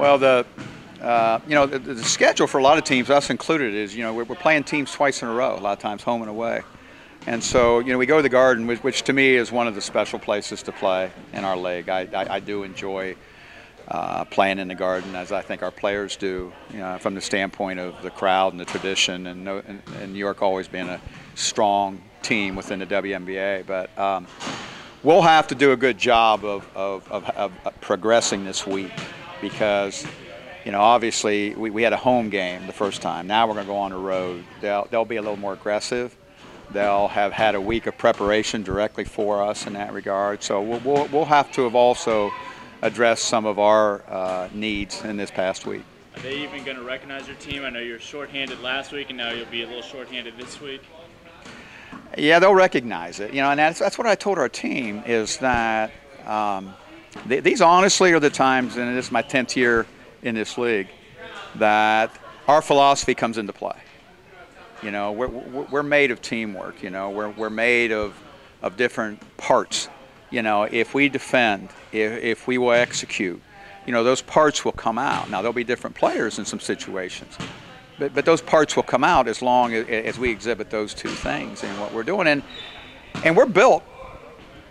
Well, the schedule for a lot of teams, us included, is we're playing teams twice in a row, a lot of times home and away. And so we go to the Garden, which to me is one of the special places to play in our league. I do enjoy playing in the Garden, as I think our players do, from the standpoint of the crowd and the tradition, and New York always being a strong team within the WNBA. But we'll have to do a good job of progressing this week because, obviously we had a home game the first time. Now we're going to go on the road. They'll be a little more aggressive. They'll have had a week of preparation directly for us in that regard. So we'll have to have also addressed some of our needs in this past week. Are they even going to recognize your team? I know you were shorthanded last week, and now you'll be a little shorthanded this week. Yeah, they'll recognize it. And that's what I told our team is that these honestly are the times, and this is my 10th year in this league, that our philosophy comes into play. We're made of teamwork. We're made of different parts. If we defend, if we will execute, those parts will come out. Now there'll be different players in some situations, but those parts will come out as long as we exhibit those two things in what we're doing, and we're built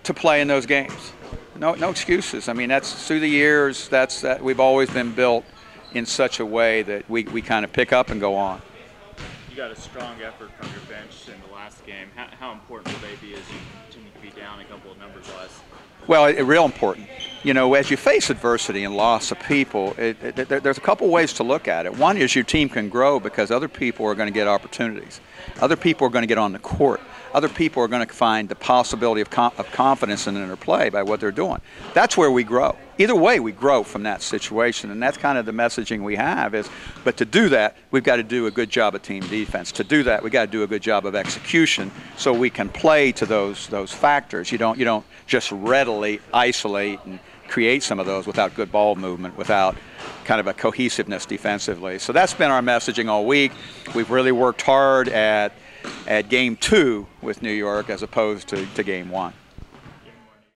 to play in those games. No excuses. I mean, that's through the years. That we've always been built in such a way that we kind of pick up and go on. You got a strong effort from your bench in the last game. How important will they be as you continue to be down a couple of numbers less? Well, real important. As you face adversity and loss of people, there's a couple ways to look at it. One is your team can grow because other people are going to get opportunities. Other people are going to get on the court. Other people are going to find the possibility of confidence in their play by what they're doing. That's where we grow. Either way, we grow from that situation, and that's kind of the messaging we have is, but to do that, we've got to do a good job of team defense. To do that, we've got to do a good job of execution so we can play to those factors. You don't just readily isolate and create some of those without good ball movement, without kind of a cohesiveness defensively. So that's been our messaging all week. We've really worked hard at Game 2 with New York as opposed to Game 1.